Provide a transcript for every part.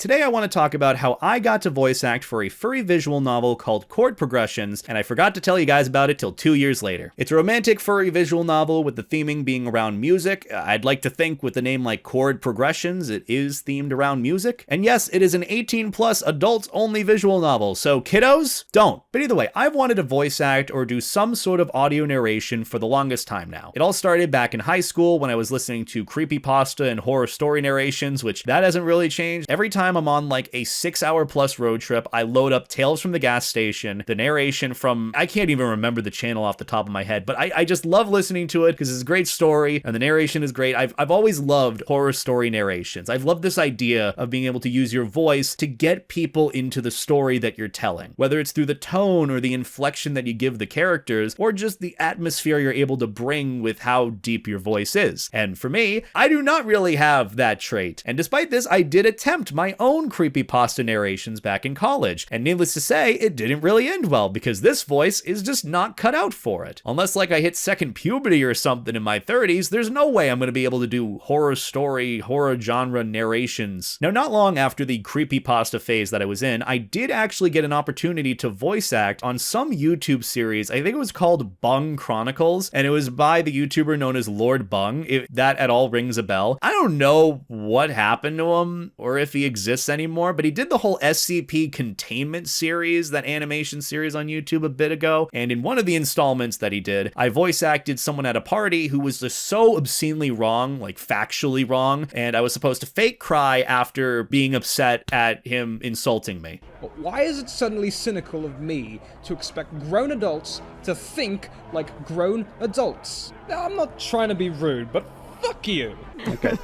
Today I want to talk about how I got to voice act for a furry visual novel called Chord Progressions, and I forgot to tell you guys about it till 2 years later. It's a romantic furry visual novel with the theming being around music. I'd like to think with a name like Chord Progressions, it is themed around music. And yes, it is an 18 plus adults only visual novel, so kiddos, don't. But either way, I've wanted to voice act or do some sort of audio narration for the longest time now. It all started back in high school when I was listening to creepypasta and horror story narrations, which that hasn't really changed. Every time I'm on like a 6-hour plus road trip, I load up Tales from the Gas Station, the narration from, I can't even remember the channel off the top of my head, but I just love listening to it because it's a great story and the narration is great. I've always loved horror story narrations. I've loved this idea of being able to use your voice to get people into the story that you're telling, whether it's through the tone or the inflection that you give the characters, or just the atmosphere you're able to bring with how deep your voice is. And for me, I do not really have that trait. And despite this, I did attempt my own creepypasta narrations back in college. And needless to say, it didn't really end well because this voice is just not cut out for it. Unless like I hit second puberty or something in my 30s, there's no way I'm going to be able to do horror story, horror genre narrations. Now, not long after the creepypasta phase that I was in, I did actually get an opportunity to voice act on some YouTube series. I think it was called Bung Chronicles, and it was by the YouTuber known as Lord Bung, if that at all rings a bell. I don't know what happened to him or if he exists anymore, but he did the whole SCP Containment series, that animation series on YouTube a bit ago, and in one of the installments that he did, I voice acted someone at a party who was just so obscenely wrong, like factually wrong, and I was supposed to fake cry after being upset at him insulting me. But why is it suddenly cynical of me to expect grown adults to think like grown adults? Now, I'm not trying to be rude, but fuck you. Okay.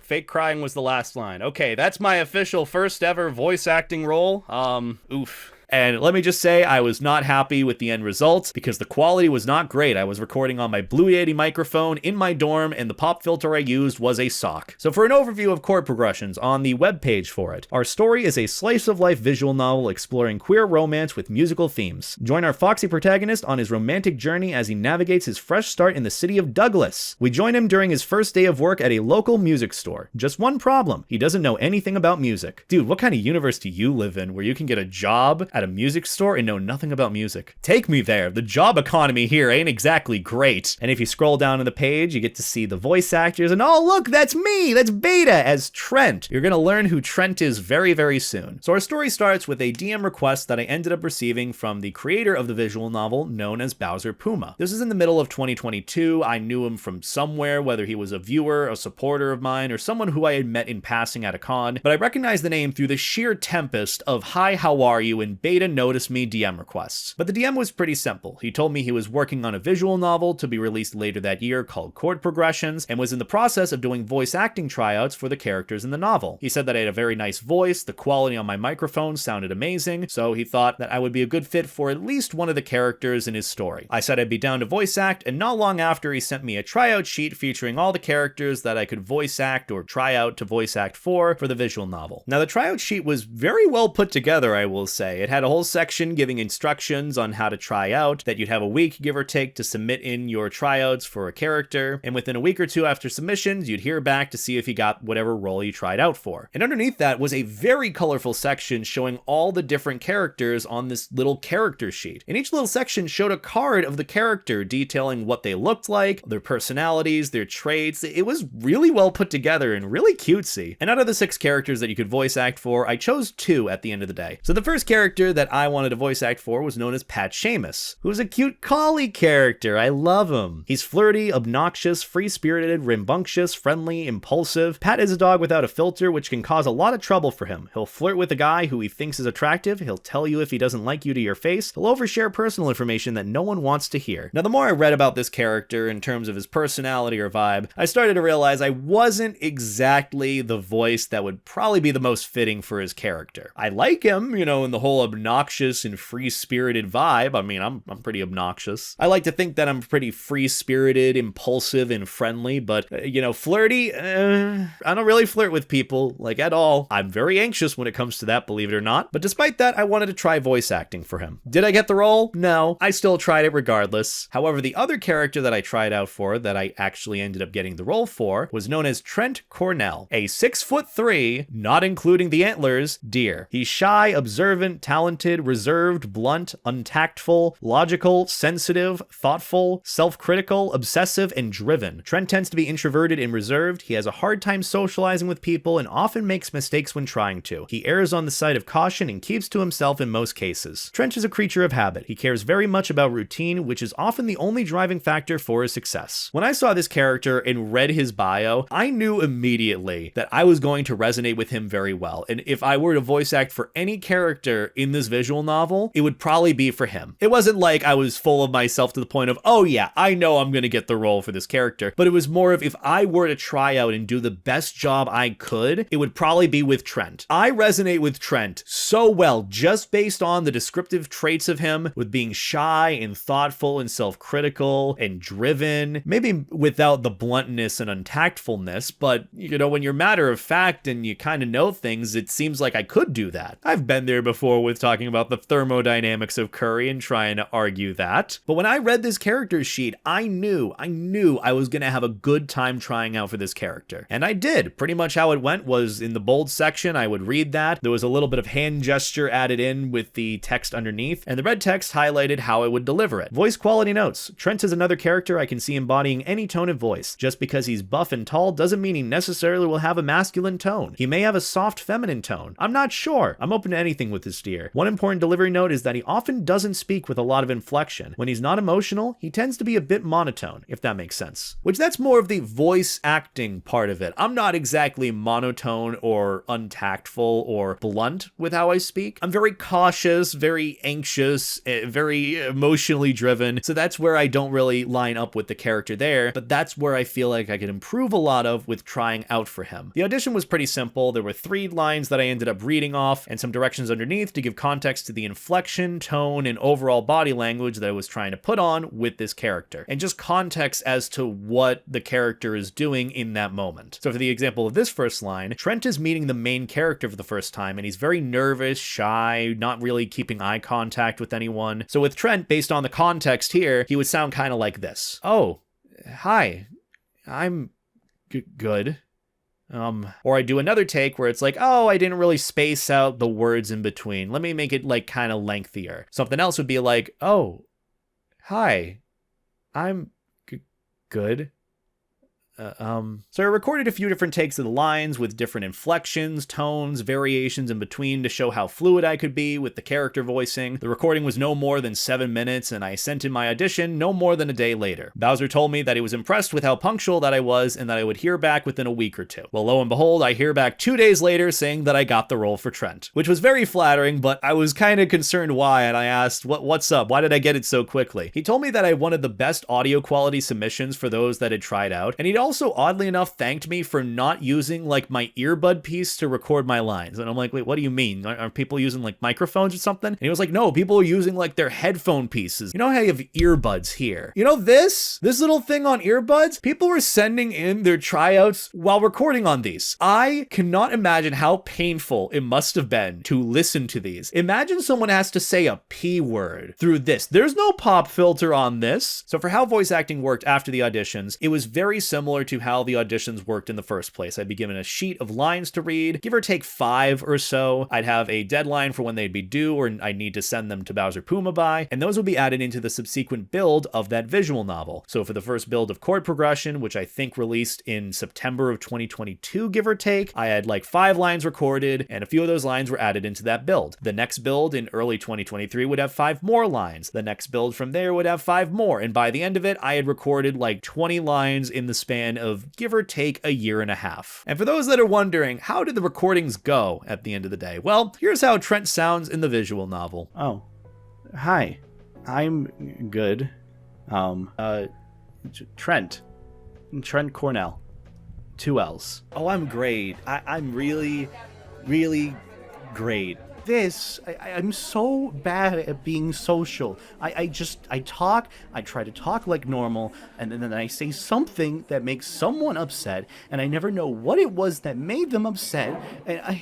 Fake crying was the last line. Okay, that's my official first ever voice acting role. Oof. And let me just say, I was not happy with the end results because the quality was not great. I was recording on my Blue Yeti microphone in my dorm, and the pop filter I used was a sock. So for an overview of Chord Progressions on the webpage for it, our story is a slice-of-life visual novel exploring queer romance with musical themes. Join our foxy protagonist on his romantic journey as he navigates his fresh start in the city of Douglas. We join him during his first day of work at a local music store. Just one problem, he doesn't know anything about music. Dude, what kind of universe do you live in where you can get a job at a music store and know nothing about music? Take me there. The job economy here ain't exactly great. And if you scroll down on the page, you get to see the voice actors, and oh look, that's me, that's Beta as Trent. You're gonna learn who Trent is very, very soon. So our story starts with a DM request that I ended up receiving from the creator of the visual novel known as Bowser Puma. This is in the middle of 2022. I knew him from somewhere, whether he was a viewer, a supporter of mine, or someone who I had met in passing at a con, but I recognized the name through the sheer tempest of "Hi, how are you?" and Beta noticed me DM requests. But the DM was pretty simple. He told me he was working on a visual novel to be released later that year called Chord Progressions, and was in the process of doing voice acting tryouts for the characters in the novel. He said that I had a very nice voice, the quality on my microphone sounded amazing, so he thought that I would be a good fit for at least one of the characters in his story. I said I'd be down to voice act, and not long after he sent me a tryout sheet featuring all the characters that I could voice act or try out to voice act for the visual novel. Now the tryout sheet was very well put together, I will say. It had a whole section giving instructions on how to try out, that you'd have a week, give or take, to submit in your tryouts for a character, and within a week or two after submissions, you'd hear back to see if you got whatever role you tried out for. And underneath that was a very colorful section showing all the different characters on this little character sheet. And each little section showed a card of the character detailing what they looked like, their personalities, their traits. It was really well put together and really cutesy. And out of the 6 characters that you could voice act for, I chose 2 at the end of the day. So the first character that I wanted to voice act for was known as Pat Seamus, who's a cute collie character. I love him. He's flirty, obnoxious, free-spirited, rambunctious, friendly, impulsive. Pat is a dog without a filter, which can cause a lot of trouble for him. He'll flirt with a guy who he thinks is attractive, he'll tell you if he doesn't like you to your face, he'll overshare personal information that no one wants to hear. Now, the more I read about this character in terms of his personality or vibe, I started to realize I wasn't exactly the voice that would probably be the most fitting for his character. I like him, you know, in the whole obnoxious and free-spirited vibe. I mean, I'm pretty obnoxious. I like to think that I'm pretty free-spirited, impulsive, and friendly, but, flirty, I don't really flirt with people, like, at all. I'm very anxious when it comes to that, believe it or not. But despite that, I wanted to try voice acting for him. Did I get the role? No. I still tried it regardless. However, the other character that I tried out for, that I actually ended up getting the role for, was known as Trent Cornell, a 6'3", not including the antlers, deer. He's shy, observant, talented, reserved, blunt, untactful, logical, sensitive, thoughtful, self-critical, obsessive, and driven. Trent tends to be introverted and reserved. He has a hard time socializing with people and often makes mistakes when trying to. He errs on the side of caution and keeps to himself in most cases. Trent is a creature of habit. He cares very much about routine, which is often the only driving factor for his success. When I saw this character and read his bio, I knew immediately that I was going to resonate with him very well. And if I were to voice act for any character in this visual novel, it would probably be for him. It wasn't like I was full of myself to the point of, oh yeah, I know I'm going to get the role for this character. But it was more of, if I were to try out and do the best job I could, it would probably be with Trent. I resonate with Trent so well just based on the descriptive traits of him, with being shy and thoughtful and self-critical and driven, maybe without the bluntness and untactfulness, but when you're matter of fact and you kind of know things, it seems like I could do that. I've been there before with talking about the thermodynamics of curry and trying to argue that. But when I read this character sheet, I knew I was going to have a good time trying out for this character. And I did. Pretty much how it went was, in the bold section, I would read that. There was a little bit of hand gesture added in with the text underneath, and the red text highlighted how I would deliver it. Voice quality notes. Trent is another character I can see embodying any tone of voice. Just because he's buff and tall doesn't mean he necessarily will have a masculine tone. He may have a soft feminine tone. I'm not sure. I'm open to anything with this deer. One important delivery note is that he often doesn't speak with a lot of inflection. When he's not emotional, he tends to be a bit monotone, if that makes sense. Which, that's more of the voice acting part of it. I'm not exactly monotone or untactful or blunt with how I speak. I'm very cautious, very anxious, very emotionally driven. So that's where I don't really line up with the character there, but that's where I feel like I could improve a lot of with trying out for him. The audition was pretty simple. There were 3 lines that I ended up reading off and some directions underneath to give context to the inflection, tone, and overall body language that I was trying to put on with this character, and just context as to what the character is doing in that moment. So for the example of this first line, Trent is meeting the main character for the first time, and he's very nervous, shy, not really keeping eye contact with anyone. So with Trent, based on the context here, he would sound kind of like this. Oh, hi, I'm good. Or I do another take where it's like, oh, I didn't really space out the words in between. Let me make it like kind of lengthier. Something else would be like, oh, hi, I'm good. So I recorded a few different takes of the lines with different inflections, tones, variations in between to show how fluid I could be with the character voicing. The recording was no more than 7 minutes, and I sent in my audition no more than a day later. Bowser told me that he was impressed with how punctual that I was and that I would hear back within a week or 2. Well, lo and behold, I hear back 2 days later saying that I got the role for Trent, which was very flattering, but I was kind of concerned why, and I asked, what's up? Why did I get it so quickly? He told me that I wanted the best audio quality submissions for those that had tried out, and he'd also oddly enough thanked me for not using like my earbud piece to record my lines. And I'm like, wait, what do you mean? Are people using like microphones or something? And he was like, no, people are using like their headphone pieces. You know how you have earbuds here? You know this little thing on earbuds? People were sending in their tryouts while recording on these. I cannot imagine how painful it must have been to listen to these. Imagine someone has to say a P word through this. There's no pop filter on this. So for how voice acting worked after the auditions, it was very similar to how the auditions worked in the first place. I'd be given a sheet of lines to read, give or take 5 or so. I'd have a deadline for when they'd be due, or I'd need to send them to Bowser Puma by, and those would be added into the subsequent build of that visual novel. So for the first build of Chord Progression, which I think released in September of 2022, give or take, I had like 5 lines recorded, and a few of those lines were added into that build. The next build in early 2023 would have 5 more lines. The next build from there would have 5 more, and by the end of it, I had recorded like 20 lines in the span of give or take a year and a half. And for those that are wondering, how did the recordings go at the end of the day? Well, here's how Trent sounds in the visual novel. Oh, hi, I'm good. Trent Cornell, 2 L's. Oh, I'm great. I'm really, really great. this, I'm so bad at being social. I talk, I try to talk like normal, and then I say something that makes someone upset, and I never know what it was that made them upset, and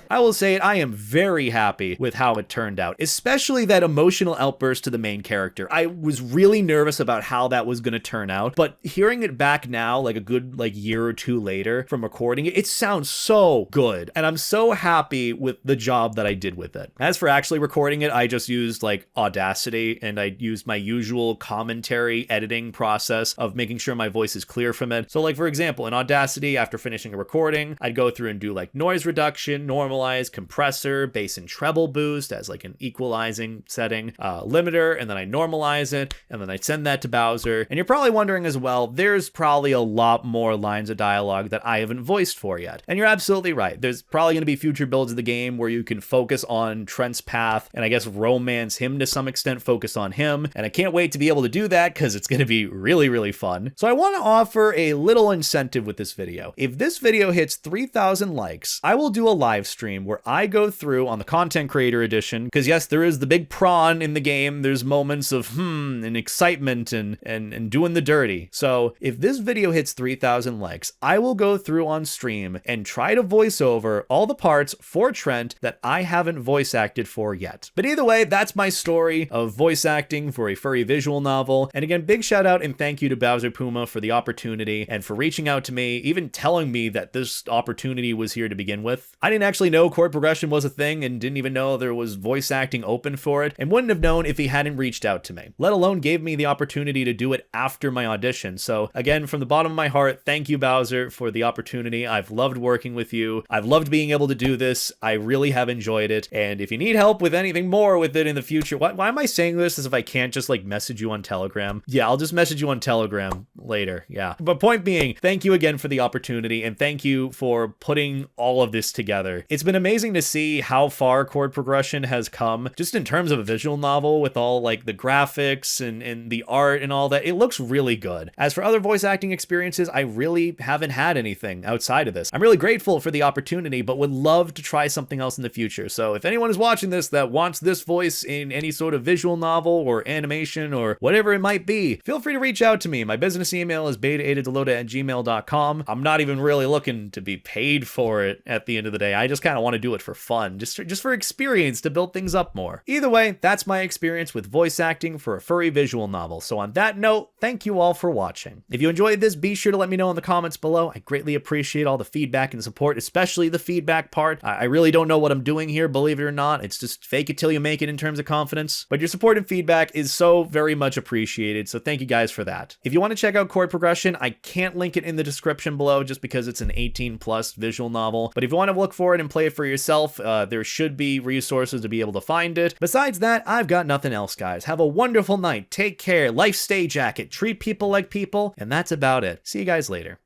I will say it, I am very happy with how it turned out, especially that emotional outburst to the main character. I was really nervous about how that was going to turn out, but hearing it back now, like a good year or two later from recording it, it sounds so good, and I'm so happy with the job that I did with it. As for actually recording it, I just used Audacity, and I used my usual commentary editing process of making sure my voice is clear from it. So for example, in Audacity, after finishing a recording, I'd go through and do noise reduction, normalize, compressor, bass and treble boost as an equalizing setting, limiter, and then I normalize it, and then I send that to Bowser. And you're probably wondering as well, there's probably a lot more lines of dialogue that I haven't voiced for yet. And you're absolutely right. There's probably going to be future builds of the game where you can focus on Trent's path, and I guess romance him to some extent, focus on him. And I can't wait to be able to do that because it's going to be really, really fun. So I want to offer a little incentive with this video. If this video hits 3,000 likes, I will do a live stream where I go through on the content creator edition, because yes, there is the big prawn in the game. There's moments of and excitement and doing the dirty. So if this video hits 3,000 likes, I will go through on stream and try to voice over all the parts for Trent that I haven't voice acted for yet. But either way, that's my story of voice acting for a furry visual novel. And again, big shout out and thank you to Bowser Puma for the opportunity and for reaching out to me, even telling me that this opportunity was here to begin with. I didn't actually know chord progression was a thing and didn't even know there was voice acting open for it, and wouldn't have known if he hadn't reached out to me, let alone gave me the opportunity to do it after my audition. So again, from the bottom of my heart, thank you, Bowser, for the opportunity. I've loved working with you. I've loved being able to do this. I really have enjoyed it. And if you need help with anything more with it in the future, why am I saying this as if I can't just message you on Telegram? Yeah, I'll just message you on Telegram later. Yeah. But point being, thank you again for the opportunity, and thank you for putting all of this together. It's been amazing to see how far chord progression has come, just in terms of a visual novel with all the graphics and the art and all that. It looks really good. As for other voice acting experiences, I really haven't had anything outside of this. I'm really grateful for the opportunity, but would love to try something else in the future. So if anyone is watching this that wants this voice in any sort of visual novel or animation or whatever it might be, feel free to reach out to me. My business email is BetaEtaDelota@gmail.com. I'm not even really looking to be paid for it at the end of the day. I just kind of want to do it for fun, just for experience, to build things up more. Either way, that's my experience with voice acting for a furry visual novel. So on that note, thank you all for watching. If you enjoyed this, be sure to let me know in the comments below. I greatly appreciate all the feedback and support, especially the feedback part. I really don't know what I'm doing here, believe it or not. It's just fake it till you make it in terms of confidence. But your support and feedback is so very much appreciated, so thank you guys for that. If you want to check out chord progression, I can't link it in the description below just because it's an 18+ visual novel. But if you want to look for it and play it for yourself, there should be resources to be able to find it. Besides that, I've got nothing else, guys. Have a wonderful night. Take care. Life stay jacket. Treat people like people. And that's about it. See you guys later.